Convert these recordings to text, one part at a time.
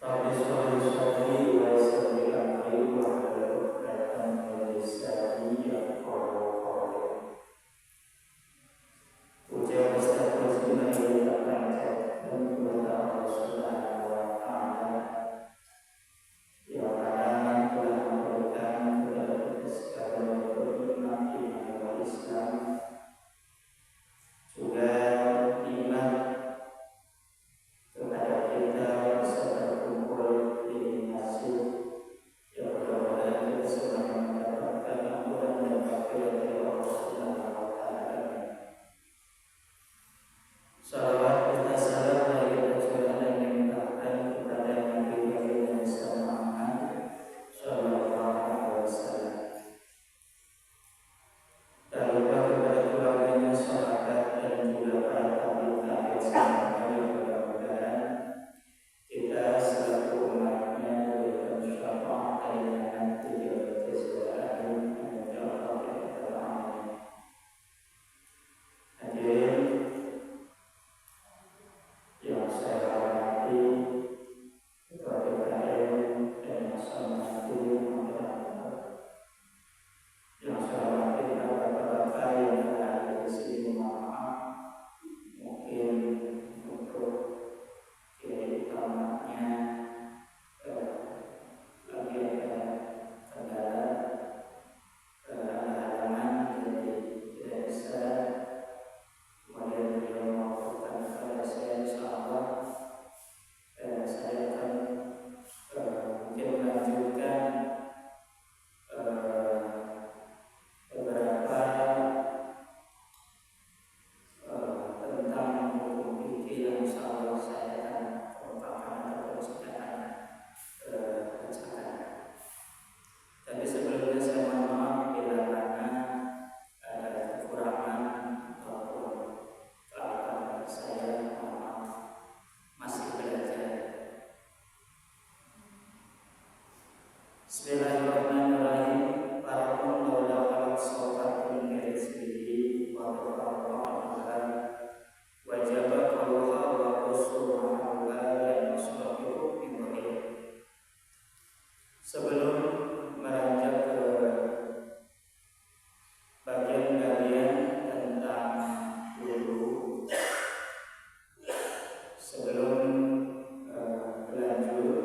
Rabbi sholli sholli wa salli alaihi wa ala alihi Puja besar pujian yang tak panjang dan kepada Allah Subhanahu wa Ta'ala yang mana telah memberikan kepada kita sekalian beriman Islam juga iman kepada kita bisa berkumpul di masjid yang mudah-mudahan kita semua mendapatkan ampunan dan maghfirah dari Allah Subhanahu wa Ta'ala. Salawat serta salam dari kita juga yang dilimpahkan kepada Nabi Muhammad sallallahu alaihi wasallam. Tak lupa kepada keluarganya, sahabat dan juga para tabi'in semuanya yang mudah-mudahan kita selaku umatnya diberikan syafaat yang nanti di akhir zaman. Amin ya rabbal alamin. Hadirin yang saya hormati, ketua DPR dan yang saya hormati masyarakat, yang saya hormati bapak-bapak yang ada di sini, maaf mungkin untuk kiai utamanya lagi ada kendala halangan jadi tidak bisa. Kemudian beliau melaporkan kepada saya, insyaallah saya akan mungkin melanjutkan beberapa tentang hukum fikih yang insyaallah saya akan merupakan atau saya akan bacakan. Tapi sebelumnya saya mohon maaf bila mana ada kekurangan ataupun kelemahan saya, mohon maaf, masih belajar. Bismillahirrahmanirrahim. Walaupun laula khalaq sofatun mirisbihi wa berfa'ala wajaba qaluha wa rusul ma'ala dan masyabihu bimahir. Sebelum meranjak ke bagian-bagian tentang wudhu, sebelum berlanjut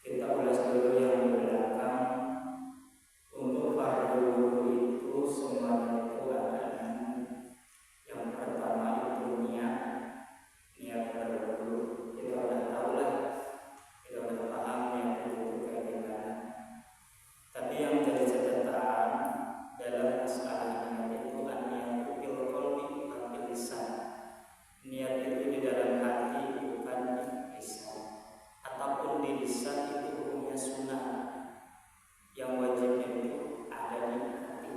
kita ulas dulu yang di belakang. Untuk fardu wudhu itu semuanya itu ada yang pertama itu niat berwudhu. Kita udah tahu lah, kita udah paham niat berwudhu kayak gimana. Tapi yang jadi catatan dalam masalah niat itu niat fil qalbi bukan fil lisan. Niat itu di dalam hati bukan di lisan. Ataupun di lisan itu hukumnya sunnah. Yang wajibnya itu ada di hati.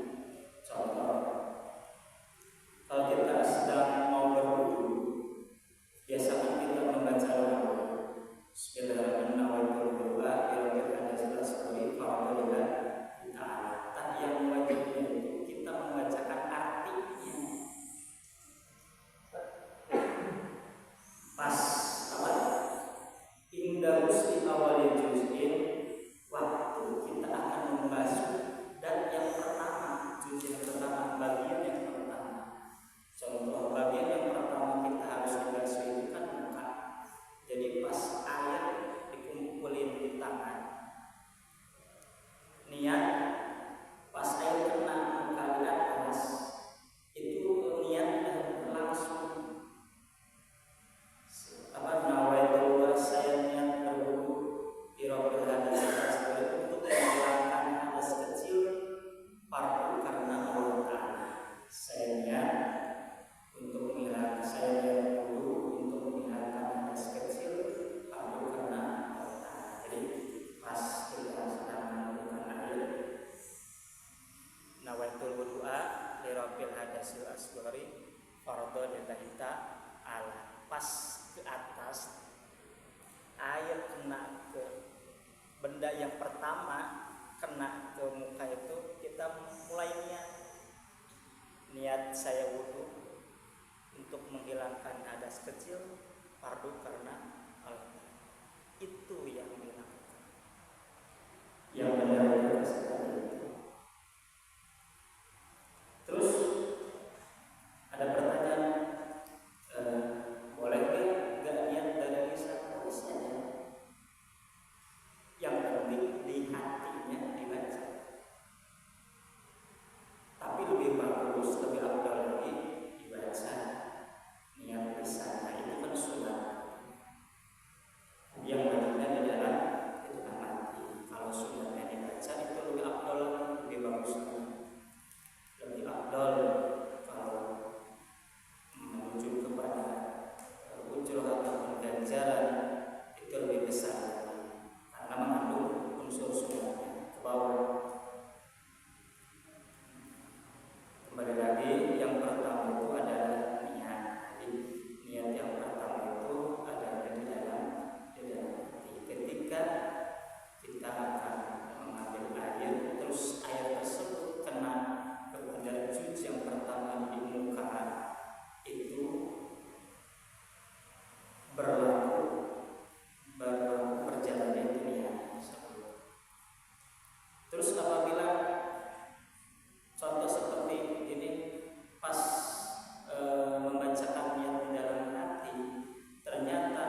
Contoh, kalau kita sedang mau berwudu, biasanya kita membaca doa. Bismillahirrahmanirrahim. Tapi yang wajibnya itu kita membacakan artinya. Pas apa? Indah muslim awalnya juz'in, waktu kita akan membasuh. Dan yang pertama, juz yang pertama, bagian yang pertama. Contoh, bagian yang pertama kita harus membasuh itu kan muka. Jadi pas air dikumpulin di tangan, niat pas air kena muka di atas, itu niat dan langsung nawaitu saya niat berwudu di Rabbil hadas untuk menghilangkan hadas kecil fardu karena Allah Ta'ala. Saya niat untuk menghilangkan, saya niat wudu untuk menghilangkan hadas kecil fardu karena Allah Ta'ala. Jadi pas kita sedang mengumpulkan air, nawaitul wudu'a li Rabbil hadasil asghari fardu lillahi ta'ala. Pas ke atas air kena ke benda yang pertama, kena ke muka itu, kita mulai niat saya wudu untuk menghilangkan hadas kecil fardu karena Allah. itu yang dilakukan. Yang benar itu seperti itu. Terus ada pertanyaan, boleh nggak niat dari lisan? Boleh saja. Yang penting di hatinya dibaca. Tapi lebih bagus, lebih afdal lagi dibaca niat lisannya, itu kan sunnah. Yang bacanya di dalam itu kan mati. Kalau sunnahnya dibaca itu lebih afdal, lebih bagus, lebih afdal. Kalau menuju kepada ujur atau ganjaran itu lebih besar karena mengandung unsur sunnahnya ke bawah. Kembali lagi, yang pertama itu adalah niat. Niat yang pertama itu adalah di dalam hati. Ketika kita akan mengambil air, terus air tersebut kena kepada juz yang pertama di muka, itu berlaku perjalanan itu niat tersebut. Terus apabila contoh seperti ini, pas membacakan niat di dalam hati, ternyata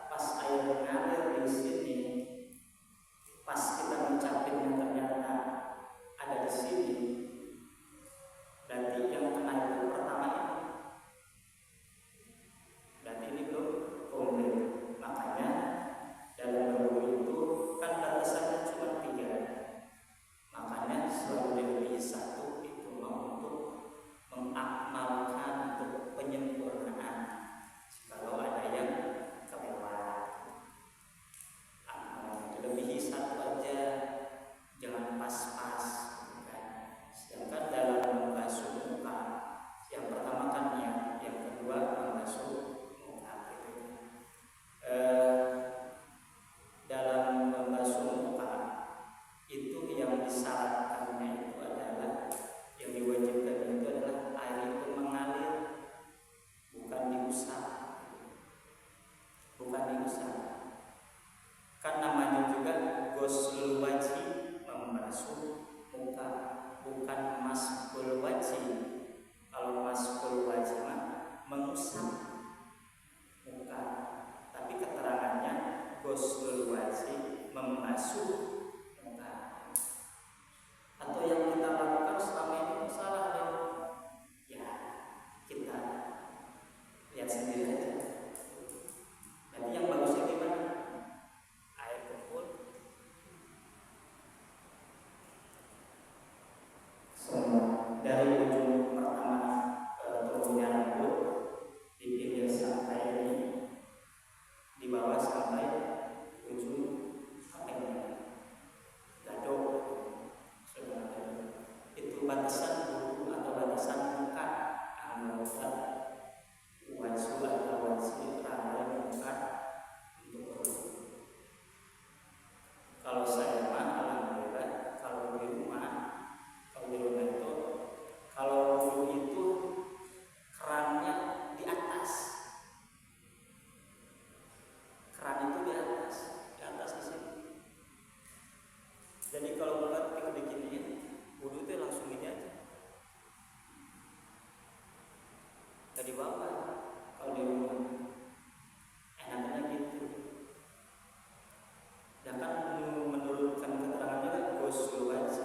pas air mengalir di sini, pas kita mengucapinnya ternyata ada di sini, berarti yang kena itu pertama ini, berarti ini belum komplit. Makanya dalam berwudu itu kan batasannya cuma 3. Makanya selalu diberi 1 itu untuk mengakmalkan, untuk penyempurnaan. Kalau ada yang kelewat, lebihi 1 aja, jangan pas-pas. Sedangkan dalam membasuh muka, yang pertama kan niat, yang kedua membasuh muka gitu. Dalam membasuh muka itu yang disyaratkannya itu adalah, yang diwajibkan itu adalah air itu mengalir, bukan diusap. Bukan diusap. Kan namanya juga ghuslul wajhi, membasuh muka, bukan masbul wajhi. Kalau masbul wajhi mah mengusap muka, tapi keterangannya ghuslul wajhi, membasuh muka. Atau yang kita lakukan selama ini salah deh, ya kita lihat sendiri aja. Jadi yang bagusnya gimana? Air kumpul, semua dari ujung pertama turunnya rambut di pinggir sampai ini, di bawah sampai ujung gadok. Itu batasan buku atau batasan muka anggota wajib atau wajib ramai muka untuk berwudu. Kalau saya mah alhamdulillah, kalau di rumah itu, kalau wudu itu kerannya di atas. Keran itu di atas di sini. Jadi kalau buat kita begini, wudu itu langsung gini aja, nggak di bawah. Kalau di rumah enaknya gitu. Dan kan menurutkan keterangan juga ghuslul wajhi,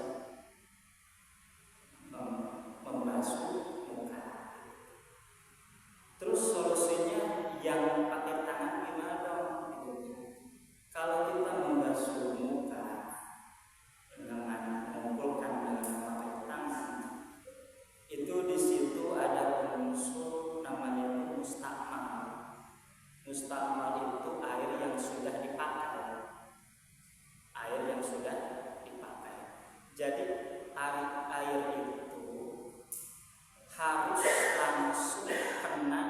membasuh muka. Terus solusinya yang pakai tangan gimana dong? Kalau kita membasuh muka dengan mengumpulkan dengan memakai tangan, itu di situ ada unsur namanya mustakmal. Mustakmal itu air yang sudah dipakai. Air yang sudah dipakai. Jadi air itu harus langsung kena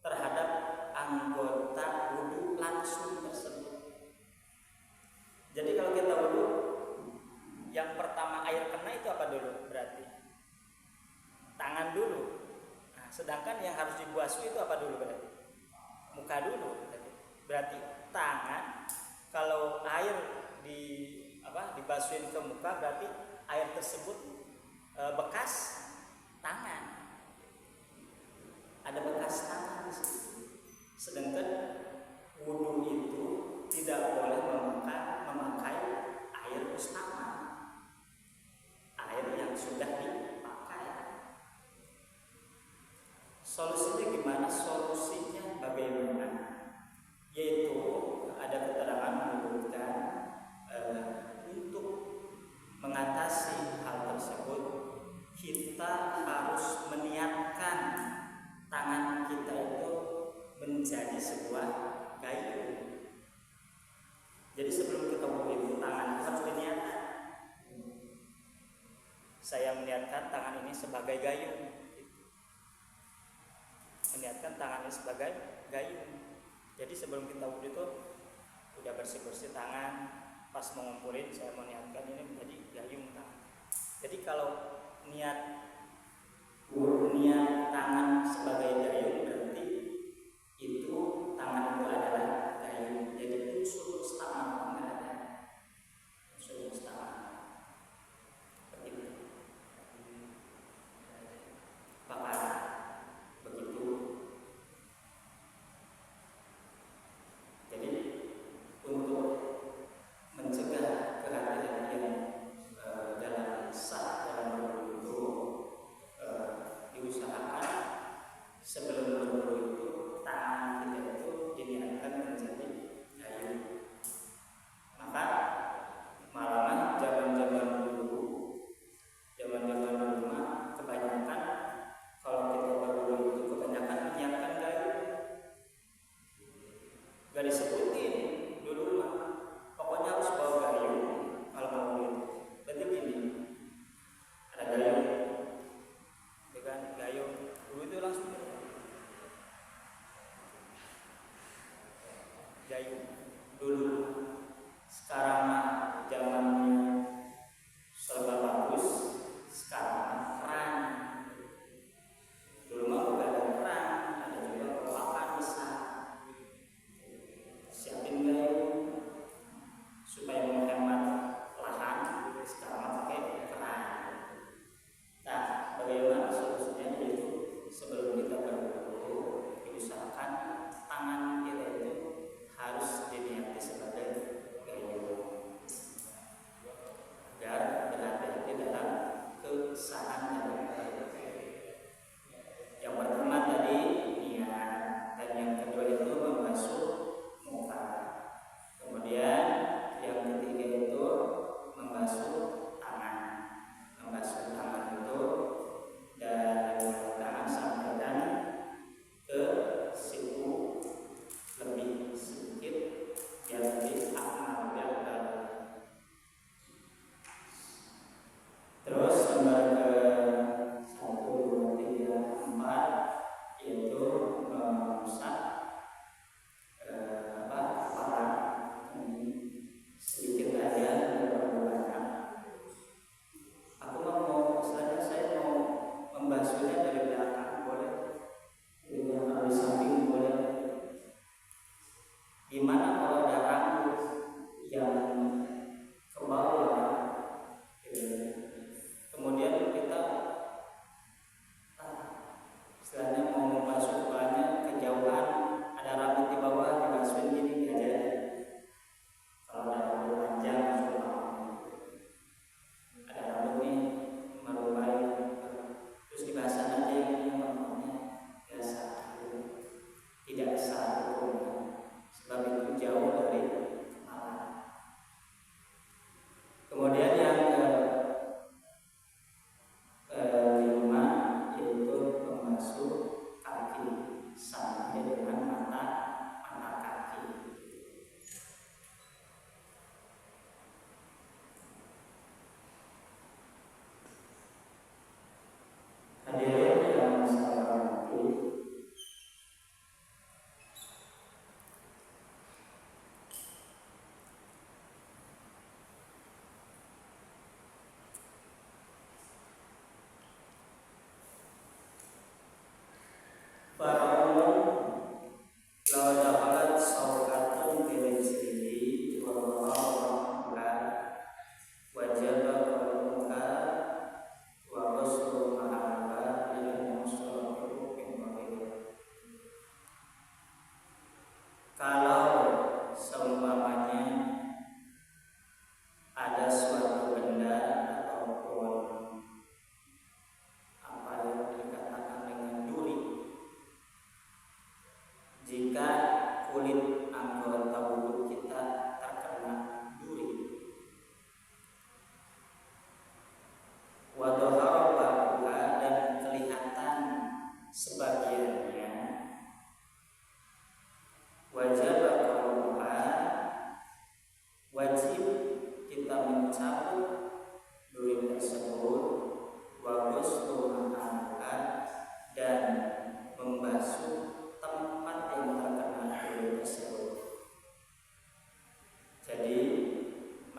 terhadap anggota wudu langsung tersebut. Jadi kalau kita wudu, yang pertama air kena itu apa dulu? Berarti tangan dulu. Nah, sedangkan yang harus dibasuh itu apa dulu berarti? Muka dulu. Berarti tangan dibasuhin ke muka berarti air tersebut bekas tangan, ada bekas tangan. Sedangkan wudhu itu tidak boleh memakai air musta'mal, air yang sudah dipakai. Solusinya gimana? Solusinya bagaimana? Yaitu ada keterangan menyebutkan untuk mengatasi hal tersebut kita harus meniatkan tangan kita itu menjadi sebuah gayung. Jadi sebelum kita wudhu tangan harus diniatkan. Saya meniatkan tangan ini sebagai gayung. Meniatkan tangan ini sebagai gayung. Jadi sebelum kita wudhu itu udah bersih-bersih tangan, pas mau ngumpulin saya meniatkan ini menjadi gayung tangan. Jadi kalau niat tangan sebagai gayung berarti itu tangan itu adalah gayung. Jadi unsur musta'mal enggak ada. Unsur musta'mal. Begitu. Bakar. Begitu. Jadi untuk mencegah kehati-hatian dalam sah dalam berwudu, diusahakan sebelum berwudu itu tangan kita itu diniatkan menjadi gayung. Maka malahan zaman-zaman dulu mah kebanyakan kalau kita berwudu itu kebanyakan menyiapkan gayung. Gak disebutin dulu mah, pokoknya harus bawa gayung kalau mau wudhu. Berarti gini, ada gayung, dengan gayung dulu itu langsung gayung dulu. Sekarang mah zamannya serba bagus, sekarang mah keran. Dulu mah bukan ada keran, ada juga peluakan bisa. Siapin gayung supaya menghemat lahan, sekarang pakai keran. Nah, bagaimana solusinya? Yaitu sebelum kita berwudu diusahakan tangan kita itu harus diniati sebagai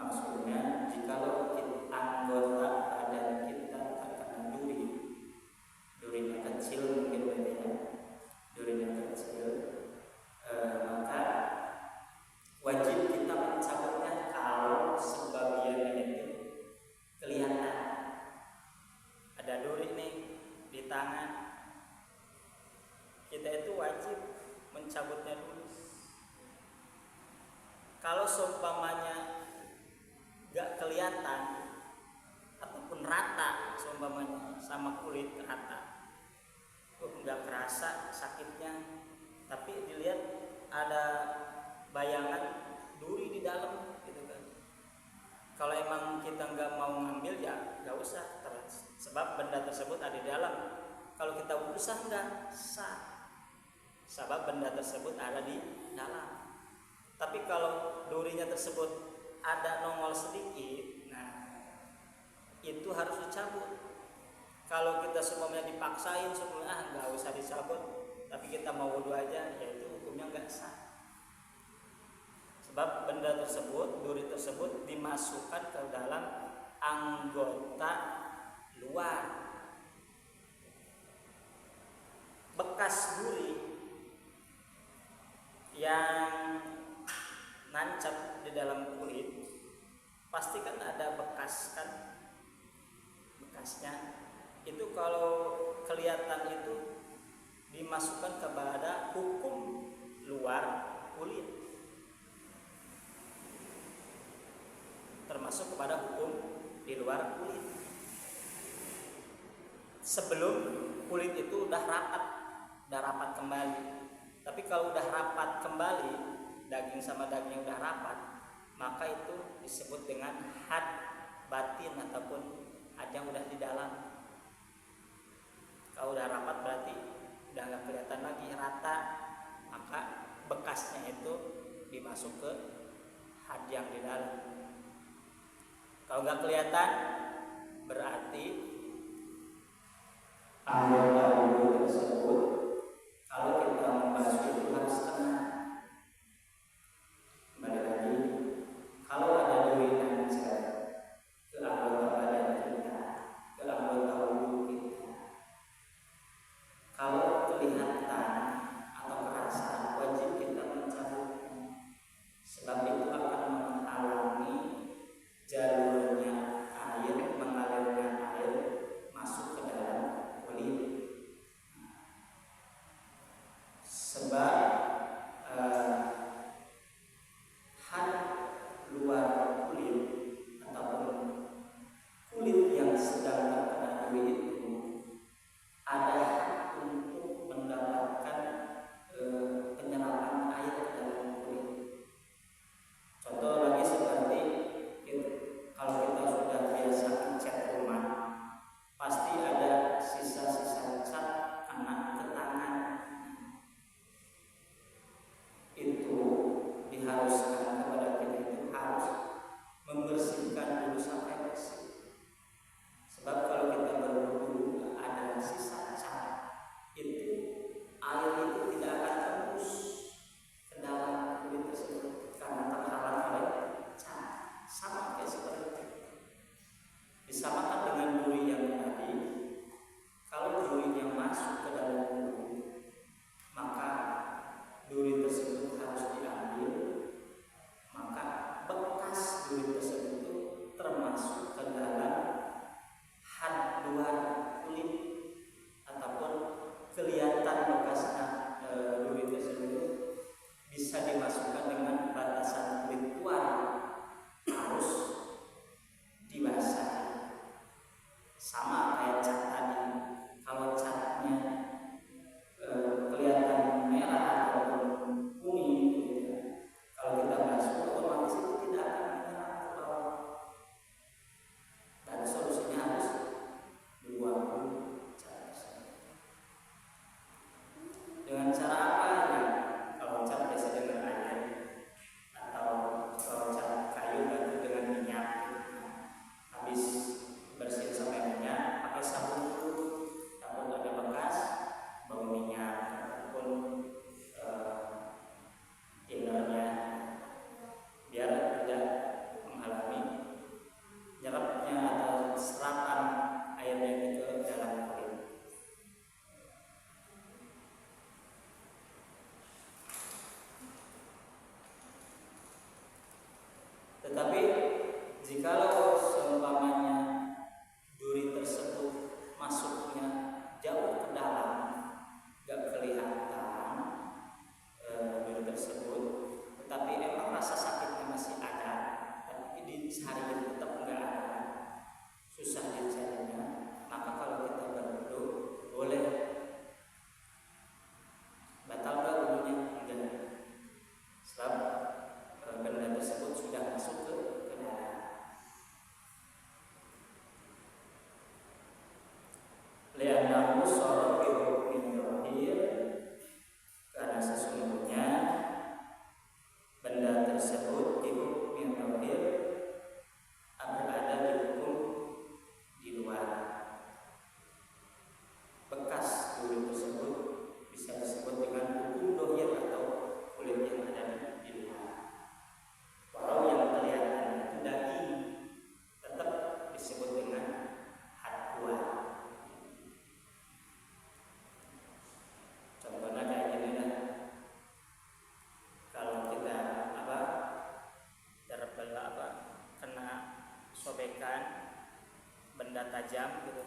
maksudnya jikalau anggota badan kita terkena durinya kecil mungkin berarti ya, durinya kecil, maka wajib kita mencabutnya kalau sebagiannya itu kelihatan. Ada duri nih di tangan, kita itu wajib mencabutnya dulu. Kalau seumpamanya gak kelihatan ataupun rata, seumpamanya sama kulit rata, gak kerasa sakitnya, tapi dilihat ada bayangan duri di dalam gitu kan. Kalau emang kita nggak mau ngambil ya nggak usah, sebab benda tersebut ada di dalam. Kalau kita berusaha nggak sah, sebab benda tersebut ada di dalam. Tapi kalau durinya tersebut ada nongol sedikit, nah itu harus dicabut. Kalau kita semuanya dipaksain semuanya nggak usah dicabut, tapi kita mau wudu aja, ya itu hukumnya nggak sah. Sebab benda tersebut, duri tersebut dimasukkan ke dalam anggota luar. Bekas duri yang nancap di dalam kulit pasti kan ada bekas kan, bekasnya itu kalau kelihatan itu dimasukkan kepada hukum luar kulit, termasuk kepada hukum di luar kulit. Sebelum kulit itu udah rapat kembali. Tapi kalau udah rapat kembali, daging sama daging udah rapat, maka itu disebut dengan had batin ataupun had yang udah di dalam. Kalau udah rapat berarti udah nggak kelihatan lagi rata, maka bekasnya itu dimasuk ke had yang di dalam. Kalau nggak kelihatan berarti anggota tubuh tersebut kalau kita membasuh itu harus tenang. Kembali lagi, kalau ada duri nancap ke anggota badan kita, ke anggota tubuh kita, kalau kelihatan atau kerasa, wajib kita mencabutnya. Sebab itu akan menghalangi jalurnya air, mengalirnya air masuk ke dalam kulit. Sebab had luar kulit ataupun kulit yang sedang terkena duri itu ada untuk mendapatkan penyerapan air ke dalam kulit. Contoh lagi seperti kalau kita sudah biasa cat rumah, pasti ada sisa-sisa cat kena ke tangan. Itu diharuskan kepada kita itu harus membersihkan dulu sampai bersih. Sebab kalau kita berwudu ada sisa cat, itu air itu tidak akan tembus ke dalam kulit tersebut karena terhalang oleh cat. Sama kayak seperti itu. Disamakan dengan duri yang tadi. Kalau duri yang masuk ke dalam kulit, maka duri tersebut harus diambil. Maka bekas duri tersebut itu termasuk ke dalam had luar kulit ataupun kelihatan bekasnya duri tersebut bisa dimasukkan dengan batasan kulit luar, harus dibasah. Sama kayak cat tadi, kalau catnya kelihatan merah ataupun kuning gitu ya, kalau kita basuh otomatis itu tidak akan menyerap ke bawah. benda tajam gitu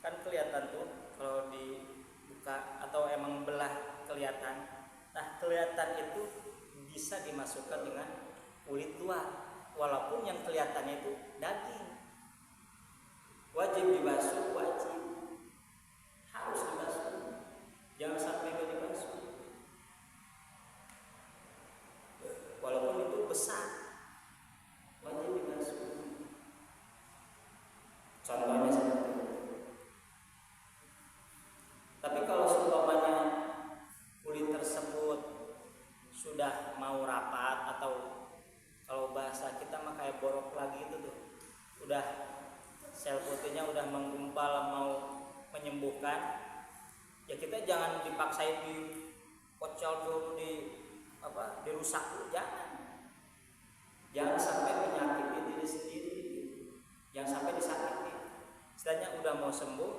kan kelihatan tuh kalau dibuka atau emang belah kelihatan. Nah kelihatan itu bisa dimasukkan dengan kulit luar, walaupun yang kelihatannya itu daging. Wajib dibasuh, wajib, harus dibasuh, jangan sampai gak dibasuh, walaupun itu besar, wajib dibasuh. Contohnya seperti itu. Tapi kalau seumpamanya kulit tersebut sudah mau rapat, atau kalau bahasa kita mah kayak borok lagi itu tuh, udah sel putihnya udah menggumpal mau menyembuhkan, ya kita jangan dipaksain dipocol dulu, dirusak dulu, jangan sampai menyakiti diri sendiri, jangan sampai disakiti. Istilahnya udah mau sembuh,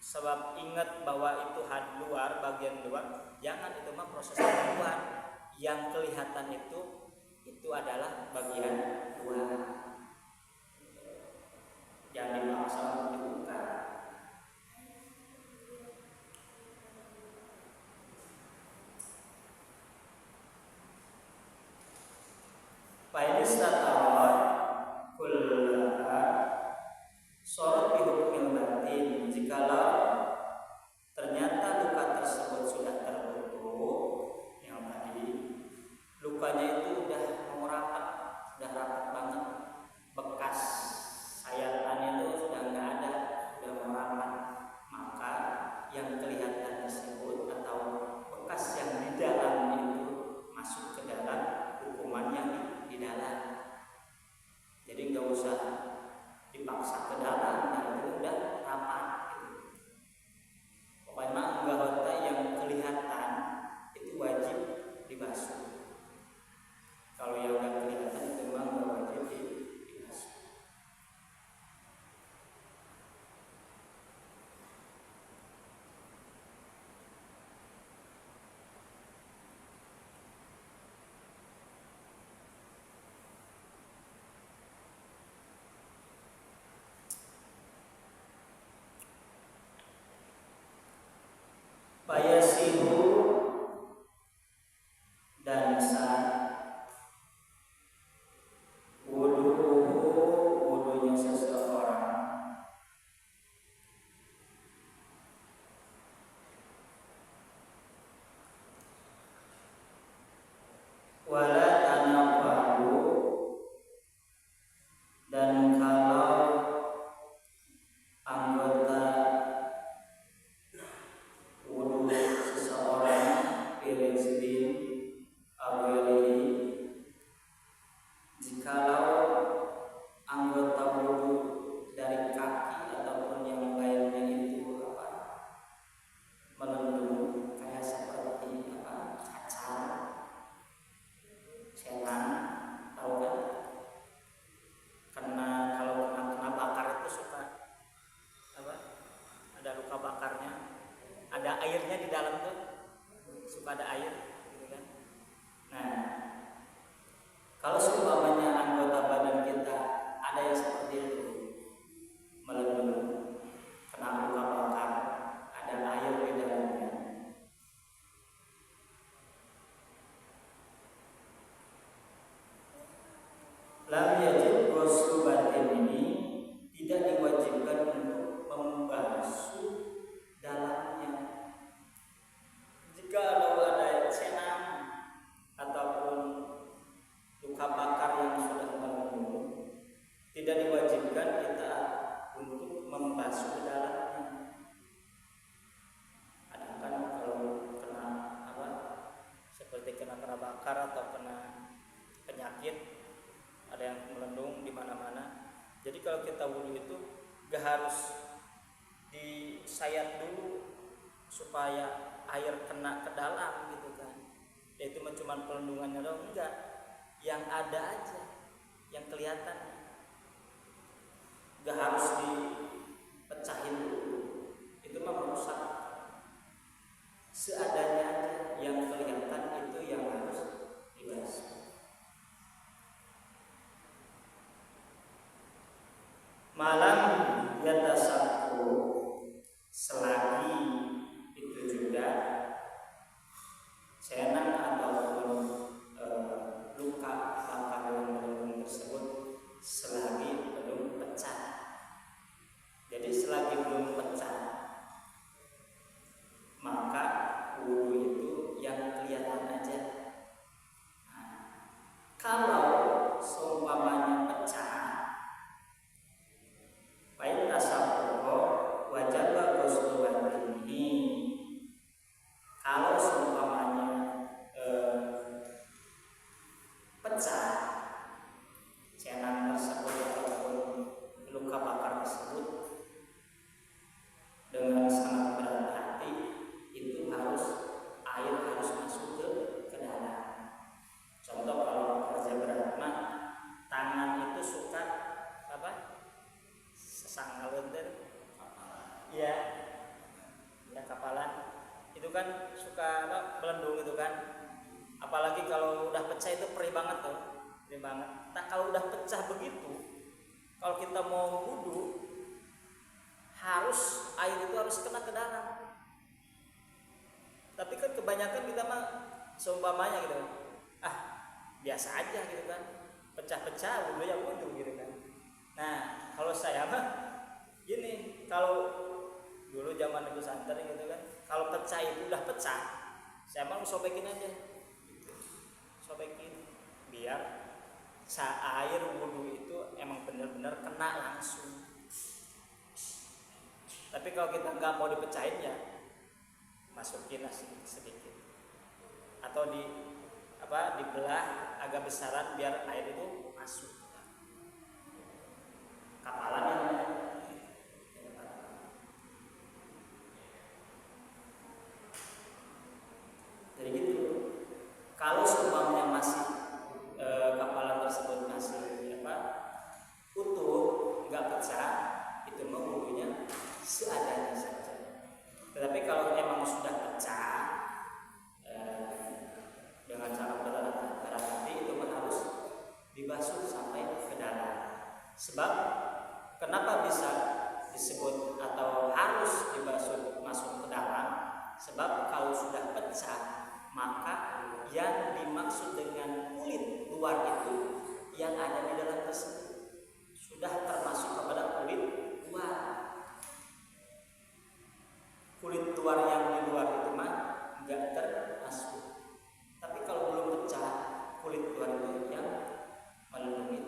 sebab ingat bahwa itu luar, bagian luar, jangan, itu mah proses luar. Yang kelihatan itu adalah bagian luar, jangan dipaksa untuk dibuka. Fa'idistatawa kullaha sorot bihukmil batin. Jikalau ternyata luka tersebut sudah tertutup, yang tadi lukanya itu udah mau rapat, udah rapat banget, bekas sayatannya itu sudah nggak ada, udah mau rapat, maka yang kelihatan tersebut atau bekas yang di dalam itu masuk ke dalam hukuman yang di dalam. Jadi nggak usah dipaksa ke dalam, dan itu udah rapat gitu. Pokoknya anggota yang kelihatan itu wajib dibasuh. Kalau yang udah kelihatan itu memang nggak wajib dibasuh. Fayasihu dan sah wudunya seseorang wala tanaffahu, dan kalau anggota wudu seseorang birizbin awalihi, jikalau anggota wudu dari kaki ataupun yang lainnya itu melendung, kayak seperti cacar, senan, tahu kan? Kalau kena bakar itu suka ada luka bakarnya, ada airnya di dalam tuh, suka ada air gitu kan. Nah, kalau seumpamanya anggota badan kita ada yang seperti itu, melendung, kena luka bakar, ada air di dalamnya, lam yajib ghuslu batin, ini tidak diwajibkan untuk membasuh dalamnya. Jika ada senam ataupun luka bakar yang sudah melendung, tidak diwajibkan kita untuk membasuh dalamnya. Adapun kalau kena seperti kena bakar atau kena penyakit, ada yang melendung di mana-mana. Jadi kalau kita wudu itu gak harus disayat dulu supaya air kena ke dalam gitu kan. Ya itu cuma pelendungannya doang, enggak. Yang ada aja, yang kelihatan. Gak harus dipecahin dulu. Itu mah merusak. Seadanya aja, yang kelihatan itu yang harus dibasuh. Malam banget. Nah kalau udah pecah begitu, kalau kita mau wudu, harus air itu harus kena ke dalam. Tapi kan kebanyakan kita mah seumpamanya gitu, biasa aja gitu kan, pecah-pecah wudu ya wudu gitu kan. Nah kalau saya mah gini, kalau dulu zaman itu santer gitu kan, kalau pecah itu udah pecah, saya mau sobekin aja, gitu. Sobekin biar air wudu itu emang benar-benar kena langsung. Tapi kalau kita nggak mau dipecahin ya masukin sedikit atau dibelah agak besaran biar air itu masuk kapalannya. Jadi gitu. Kalau seumpamanya masih kapalan tersebut masih utuh, nggak pecah, itu mah wudunya seadanya saja. Tetapi kalau emang sudah pecah dengan cara berat hati, itu mah harus dibasuh sampai ke dalam. Sebab kenapa bisa disebut atau harus dibasuh masuk ke dalam? Sebab kalau sudah pecah, maka yang dimaksud dengan kulit luar itu yang ada di dalam tersebut sudah termasuk kepada kulit luar. Kulit luar yang di luar itu mah enggak termasuk. Tapi kalau belum pecah, kulit luar itu yang melindungi.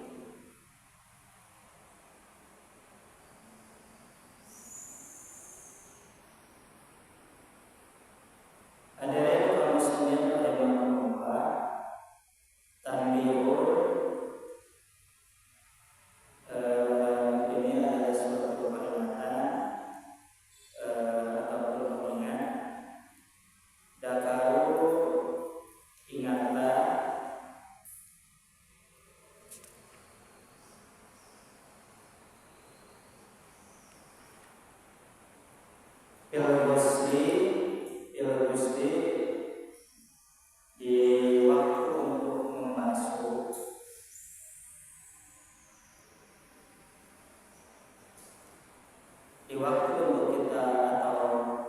Di waktu untuk kita atau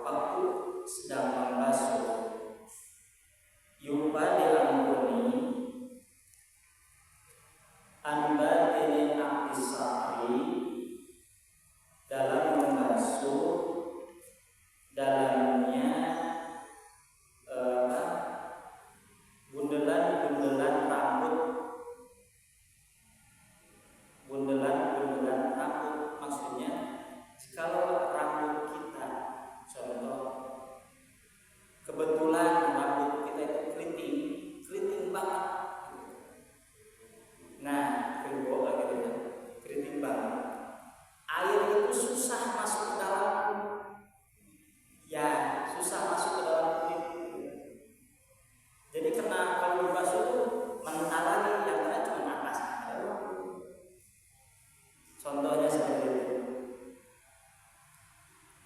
waktu sedang membasuh, yupa diampuni anbadini aktisari dalam membasuh dalamnya bundelan-bundelan rambut. Bundelan-bundelan rambut maksudnya kalau rambut kita, contoh kebetulan rambut kita itu keriting banget. Nah, kedua gitu kan, keriting banget. Air itu susah masuk ke dalam, ya susah masuk ke dalam kulit. Jadi kena kalau dibasuh tuh menghalangi yang kena cuma atas. Contohnya seperti itu.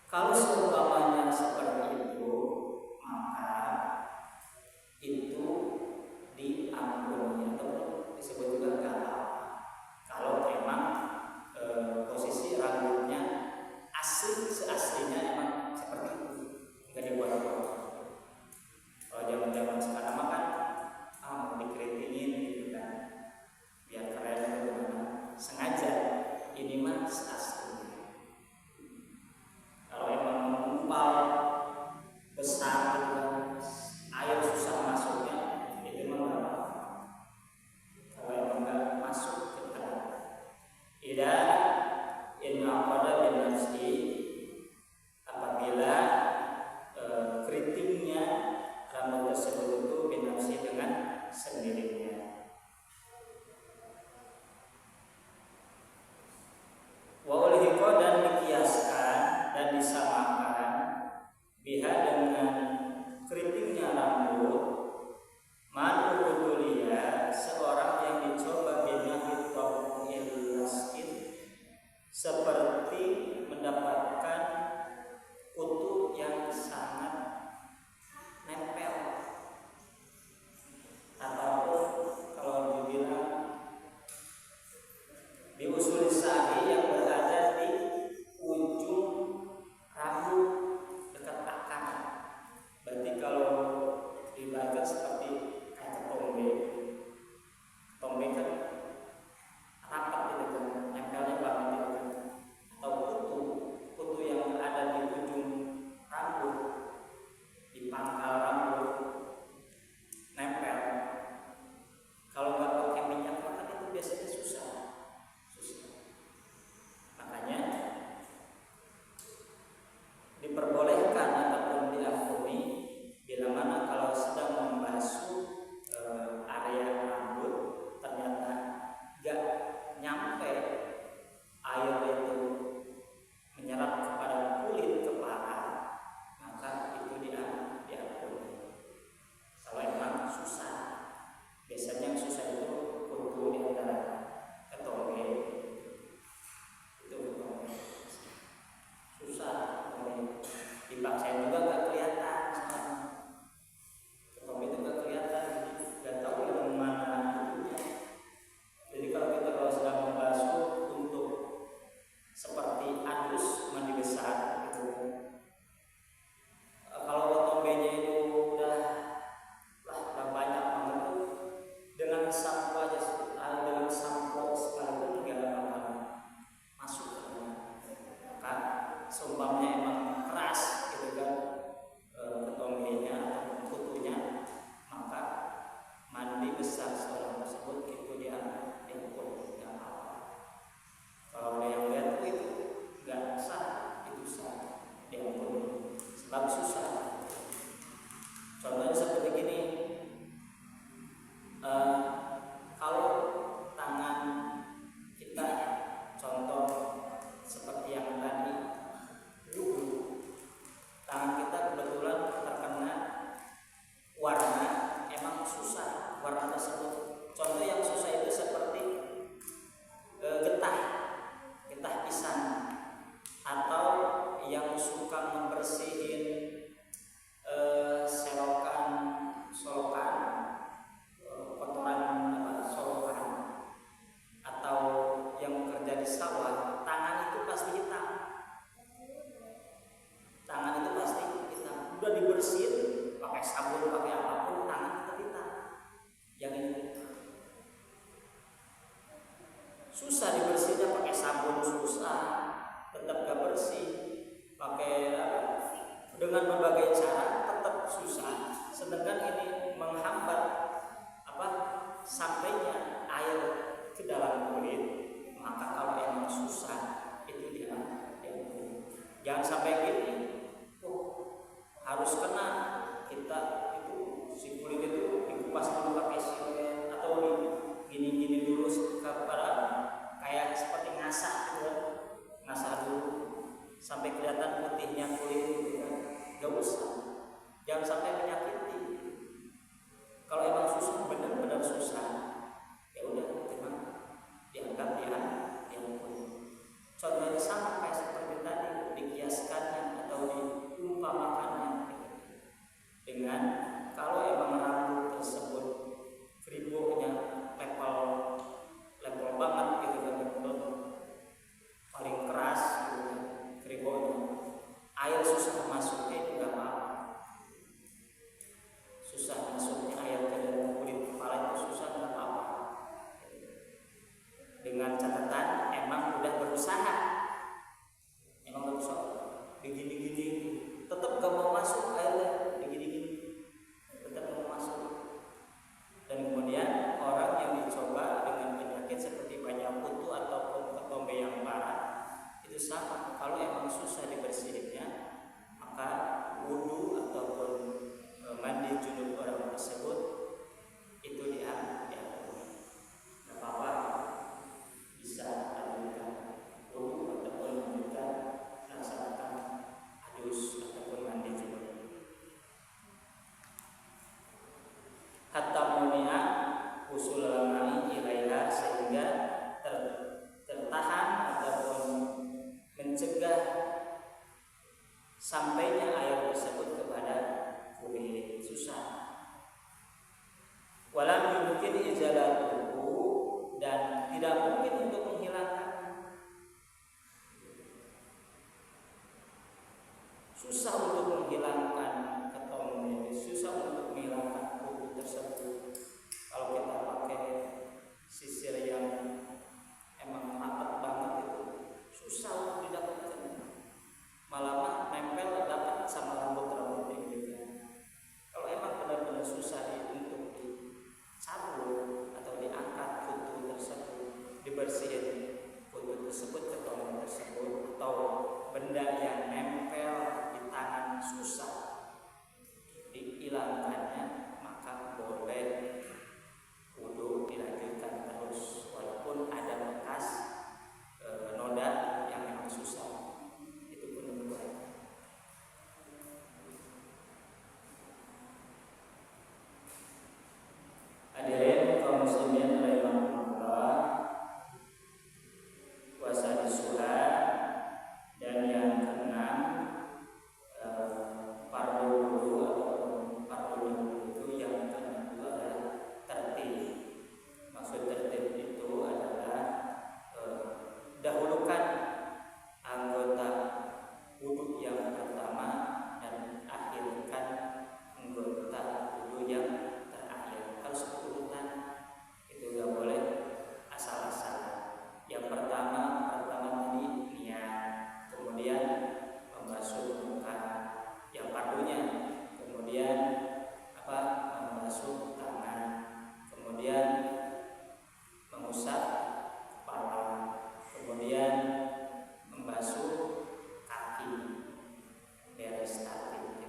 Kalau seumpamanya seperti itu, maka itu diampuni atau disebut juga galau. Kalau memang posisi rambutnya seaslinya emang seperti itu, nggak dibuat-buat. Kalau zaman-zaman sekarang mah kan mau dikeritingin gitu kan, biar keren atau gimana. Sengaja ini mah seaslinya. Kalau emang mengumpal besar air susah masuknya, itu memang nggak apa-apa. Kalau emang nggak masuk ke dalam, tidak pada binasi apabila keritingnya rambut tersebut itu binasi dengan sendirinya. Wa paling susah. Contohnya seperti gini, kalau tangan kita, contoh seperti yang tadi, tangan kita kebetulan terkena warna, emang susah warna tersebut. Contoh yang susah itu seperti getah pisang, atau yang suka membersihin solokan kotoran solokan, atau yang bekerja di sawah, tangan itu pasti hitam. Udah dibersihin pakai sabun, pakai apapun, tangan tetap hitam. Yang ini susah dibersihinnya, pakai sabun susah, tetap gak bersih. Pakai dengan berbagai cara tetap susah. Sedangkan ini menghambat sampainya air ke dalam kulit, maka kalau emang susah itu dia. Jangan sampai gini, harus kena kita itu si kulit itu dikupas dulu pakai silet atau gini dulu kepada kayak seperti ngasah gitu, ngasah dulu sampai kelihatan putihnya kulit itu kan. Gak usah, jangan sampai menyakiti. Kalau emang susah, benar-benar susah, ya udah memang dianggap ya. Contohnya sama kayak seperti tadi, dikiaskannya atau diumpamakannya dengan kalau emang rambut tersebut kribonya level banget gitu kan, paling keras gitu kan kribonya, air susah masuknya itu gak apa-apa. Susah masuknya air ke dalam kulit kepala itu susah, gak apa-apa, dengan catatan emang udah berusaha begini-gini, tetap gak mau masuk airnya, begini-gini tetap gak mau masuk. Dan kemudian orang yang dicoba dengan penyakit seperti banyak kutu ataupun ketombe yang parah itu sama, kalau emang susah dibersihinnya, maka wudu ataupun mandi junub orang tersebut itu dia gak apa-apa, bisa lanjutkan wudu ataupun lanjutkan laksanakan adus ataupun mandi junub. Hatta munia usul lamani ilaiha, sehingga tertahan ataupun mencegah sampainya air tersebut kepada kulit. Susah. Walam yumkin izalatuhu, dan tidak mungkin untuk menghilangkannya. Susah untuk menghilangkan ketombe, susah untuk menghilangkan kulit tersebut. Kalau kita pakai sisir yang emang rapat banget itu susah untuk didapatkan. Malah nempel dapat sama rambut gitu kan. Kalau emang benar-benar susah untuk dicabut atau diangkat kutu tersebut, dibersihin kutu tersebut, ketombe tersebut, atau benda yang nempel di tangan susah dihilangkannya, maka boleh wudu dilanjutkan terus walaupun ada bekas noda yang memang susah, itu pun boleh. Hadirin kaum muslimin rahimakumullah, puasa di Syawal dan yang keenam fardu wudu atau fardu wudu itu yang keenam adalah tertib. Maksud tertib itu adalah dahulukan anggota wudu yang pertama dan akhirkan anggota wudu yang terakhir. Harus berurutan, itu gak boleh asal-asalan. Yang pertama tadi niat, kemudian membasuh muka yang fardunya, kemudian membasuh tangan, kemudian mengusap kepala, kemudian membasuh kaki, beres tertib.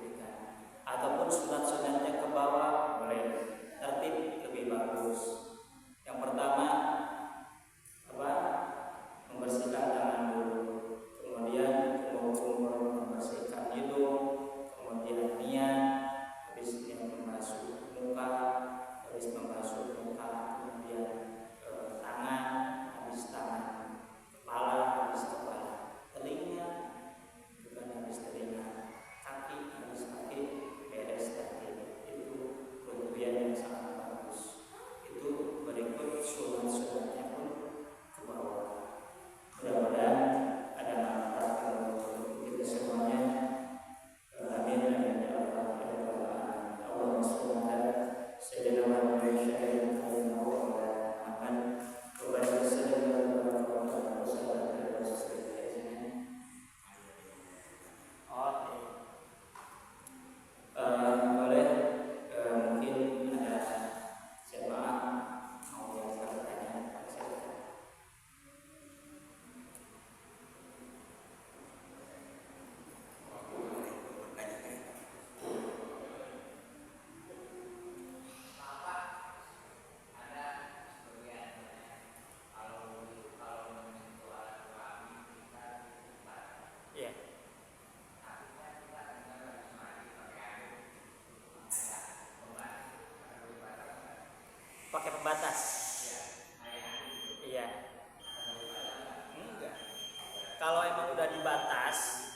Kalau emang udah dibatas,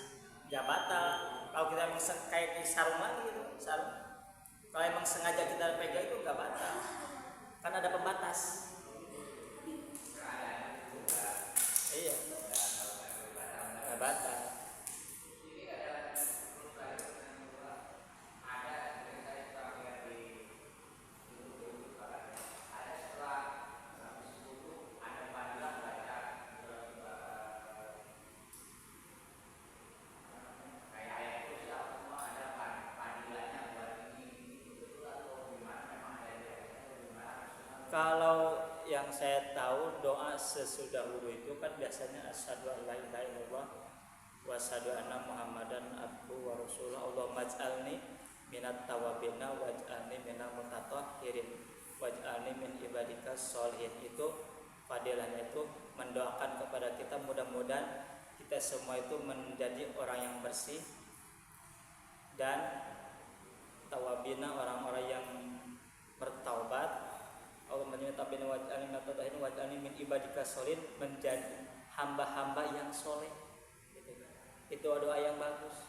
ya batal. Kalau kita emang kayak di sarung lagi gitu, sarung. Kalau emang sengaja kita pegang itu nggak batal, kan ada pembatas. Iya, nggak batal. Kalau yang saya tahu doa sesudah wudhu itu kan biasanya asyhadu an la ilaha illallah wa asyhadu anna muhammadan abduhu wa rasuluh. Allahumma ij'alni minat tawabina waj'alni minal mutatahhirin waj'alni min ibadikas sholihin. Itu fadilahnya itu mendoakan kepada kita, mudah-mudahan kita semua itu menjadi orang yang bersih, dan tawabina orang-orang yang bertaubat. Allah menyatakan waj'alni min ibadika sholihin, menjadi hamba-hamba yang soleh. Gitu. Itu doa yang bagus.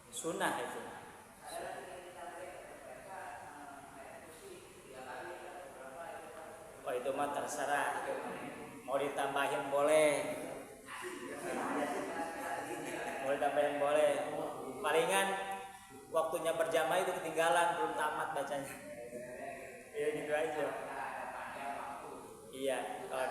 Sunnah itu. Oh itu mah terserah. Mau ditambahin boleh. Mau ditambahin boleh. Palingan waktunya berjamaah itu ketinggalan, belum tamat bacanya. Ya gitu aja. Iya, kalau